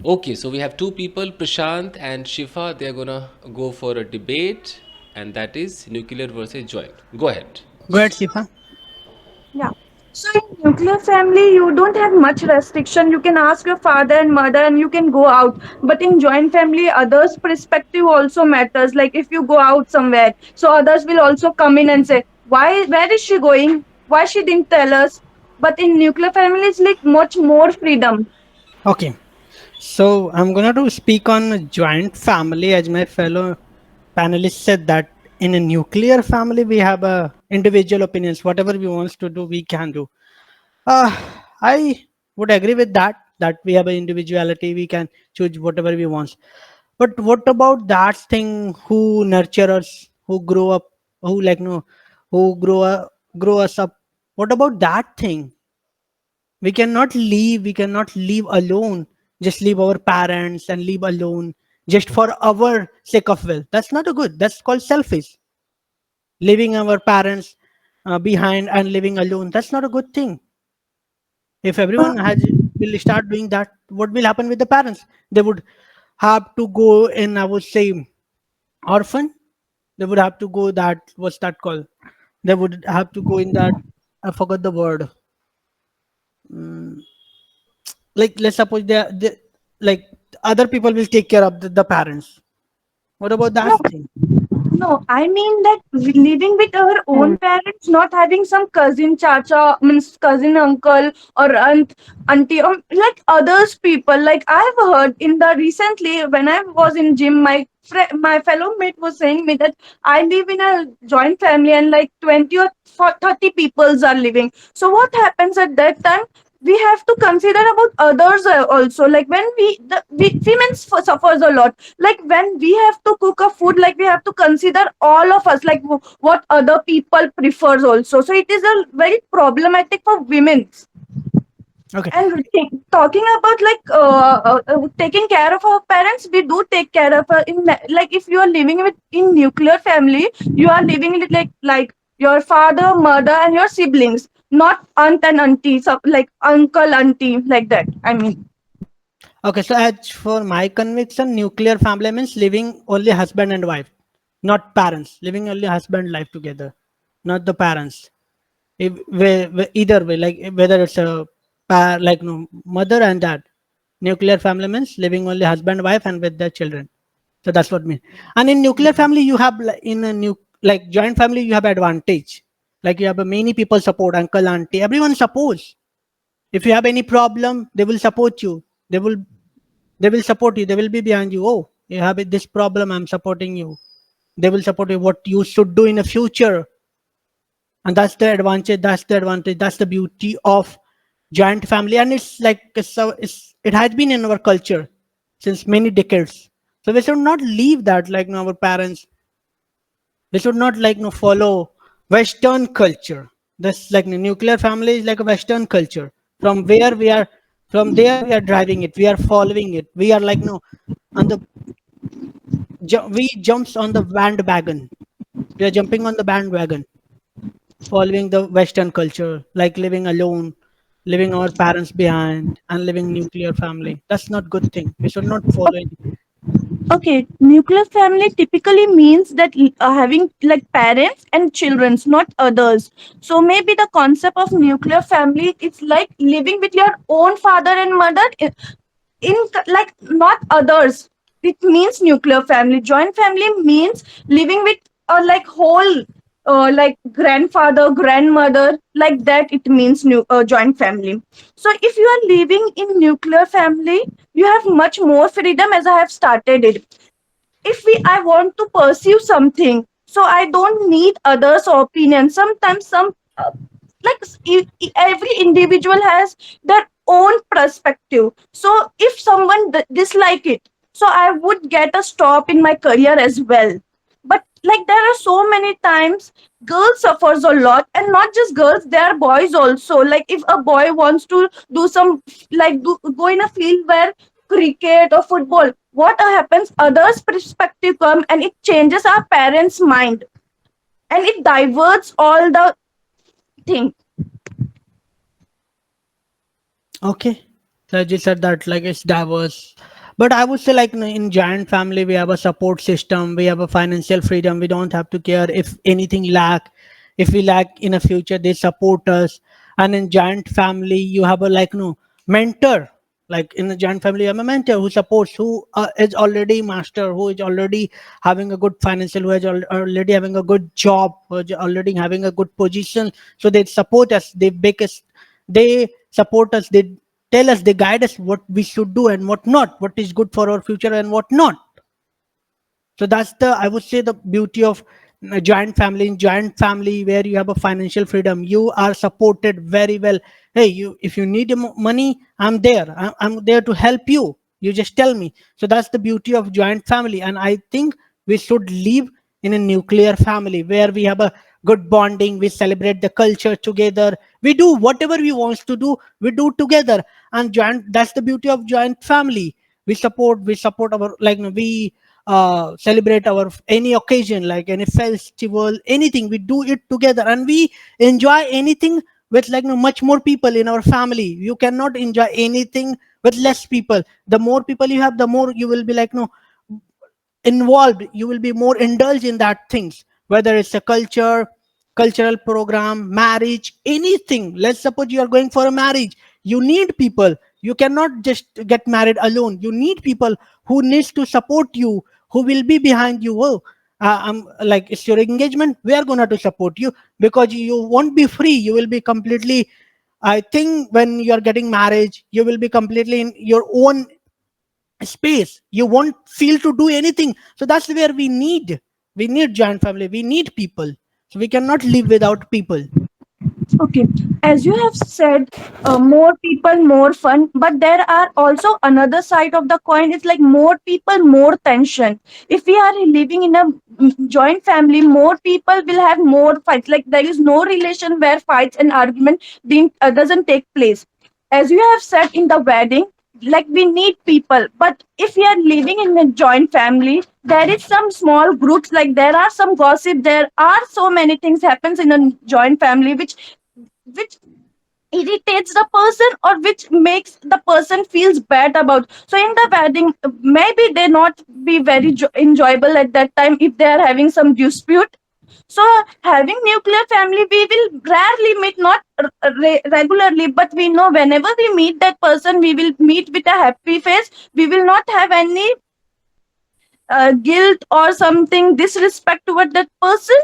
Okay, so we have two people, Prashant and Shifa. They're gonna go for a debate, and that is nuclear versus joint. Go ahead. Go ahead, Sifa. Yeah. So in nuclear family, you don't have much restriction. You can ask your father and mother, and you can go out. But in joint family, others' perspective also matters. Like if you go out somewhere, so others will also come in and say, "Why? Where is she going? Why she didn't tell us?" But in nuclear family, it's like much more freedom. Okay. So I'm gonna to speak on a joint family, as my fellow panelists said that in a nuclear family we have individual opinions. Whatever we wants to do, we can do. Uh, I would agree with that. That we have an individuality, we can choose whatever we want. But what about that thing who nurture us, who grow up, who like no, who grow us up? What about that thing? We cannot leave alone, just leave our parents and leave alone just for our sake of will. That's not a good, that's called selfish. Leaving our parents behind and living alone, that's not a good thing. If everyone has will start doing that, what will happen with the parents? They would have to go in, I would say, orphan. They would have to go that, what's that called, they would have to go in that, I forgot the word. Like let's suppose they like other people will take care of the parents. What about that No, thing? no, I mean that living with our own parents, not having some cousin, chacha, means cousin, uncle, or aunt, auntie, or like others people. Like I've heard in the recently when I was in gym, my fellow mate was saying me that I live in a joint family and like 20 or 30 peoples are living. So what happens at that time? We have to consider about others also. Like when we women suffers a lot, like when we have to cook a food, like we have to consider all of us, like what other people prefers also, so it is a very problematic for women. Okay. And talking about like taking care of our parents, we do take care of like if you are living with in nuclear family, you are living with like your father, mother, and your siblings, not aunt and auntie, so like uncle, auntie, like that, I mean. Okay, so as for my conviction, nuclear family means living only husband and wife, not parents. Living only husband life together, not the parents. If, either way, like whether it's a like no mother and dad. Nuclear family means living only husband, wife, and with their children. So that's what mean. And in nuclear family, you have in a new like joint family, you have advantage. Like you have a many people support, uncle, auntie, everyone supports. If you have any problem, they will support you. They will support you. They will be behind you. Oh, you have this problem, I'm supporting you. They will support you what you should do in the future. And that's the advantage, that's the beauty of joint family. And it's like it has been in our culture since many decades. So we should not leave that like our parents. We should not follow western culture. This like the nuclear family is like a western culture. From where we are, from there we are driving it, we are following it, we are like no on the we jumps on the bandwagon. We are jumping on the bandwagon, following the western culture, like living alone, leaving our parents behind, and living nuclear family. That's not good thing. We should not follow it. Okay, nuclear family typically means that having like parents and children's, not others. So maybe the concept of nuclear family is like living with your own father and mother in like not others. It means nuclear family. Joint family means living with like whole like grandfather, grandmother, like that. It means joint family. So if you are living in nuclear family, you have much more freedom, as I have started it. If we I want to pursue something, so I don't need others opinion. Sometimes some like every individual has their own perspective. So if someone dislike it, so I would get a stop in my career as well. But like there are so many times girls suffers a lot, and not just girls, there are boys also. Like if a boy wants to do some go in a field where cricket or football, what happens, others perspective come and it changes our parents mind, and it diverts all the thing. Okay. So as you said that like it's diverse, but I would say like in giant family we have a support system, we have a financial freedom, we don't have to care if anything lack, if we lack in a future they support us. And in giant family you have a like mentor, like in a giant family you have a mentor who supports, who is already master, who is already having a good financial, who is already having a good job, who is already having a good position. So they support us, they make us, they support us, they tell us, they guide us what we should do and what not, what is good for our future and what not. So that's the, I would say, the beauty of a joint family. In joint family where you have a financial freedom, you are supported very well. Hey, you, if you need money, I'm there, I'm there to help you, you just tell me. So that's the beauty of joint family. And I think we should live in a nuclear family where we have a good bonding, we celebrate the culture together, we do whatever we want to do, we do together. And joint, that's the beauty of joint family. We support our like we celebrate our any occasion, like any festival, anything, we do it together, and we enjoy anything with like much more people in our family. You cannot enjoy anything with less people. The more people you have, the more you will be like involved, you will be more indulged in that things, whether it's a cultural program, marriage, anything. Let's suppose you are going for a marriage, you need people, you cannot just get married alone, you need people who needs to support you, who will be behind you. Oh, I'm like, it's your engagement, we are gonna to support you, because you won't be free, you will be completely, I think when you are getting marriage you will be completely in your own space, you won't feel to do anything. So that's where we need joint family, we need people, so we cannot live without people. Okay, as you have said, more people, more fun, but there are also another side of the coin. It's like more people, more tension. If we are living in a joint family, more people will have more fights. Like there is no relation where fights and argument doesn't take place. As you have said in the wedding, like we need people, but if we are living in a joint family, there is some small groups, like there are some gossip, there are so many things happens in a joint family which irritates the person or which makes the person feels bad about. So in the wedding, maybe they not be very enjoyable at that time if they are having some dispute. So having nuclear family, we will rarely meet, not regularly, but we know whenever we meet that person, we will meet with a happy face. We will not have any guilt or something disrespect toward that person.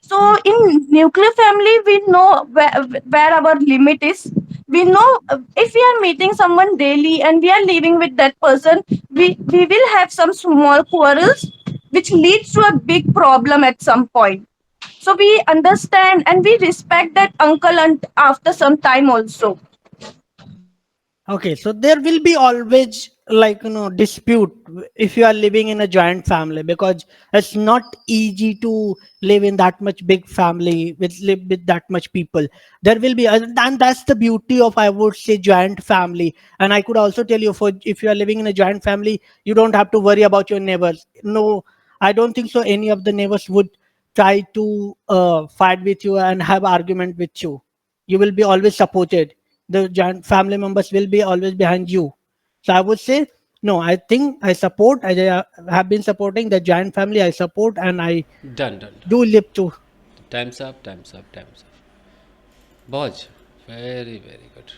So in nuclear family, we know where our limit is. We know if we are meeting someone daily and we are living with that person, we will have some small quarrels, which leads to a big problem at some point. So we understand and we respect that uncle and after some time also. Okay, so there will be always like dispute if you are living in a joint family, because it's not easy to live in that much big family with live with that much people. There will be, and that's the beauty of, I would say, joint family. And I could also tell you, for if you are living in a joint family, you don't have to worry about your neighbors. No, I don't think so. Any of the neighbors would try to fight with you and have argument with you. You will be always supported, the joint family members will be always behind you. So I would say, no, I think I support, have been supporting the joint family, I support, and I Done, done, done. do live to. Time's up, time's up, time's up. Boj, very, very good.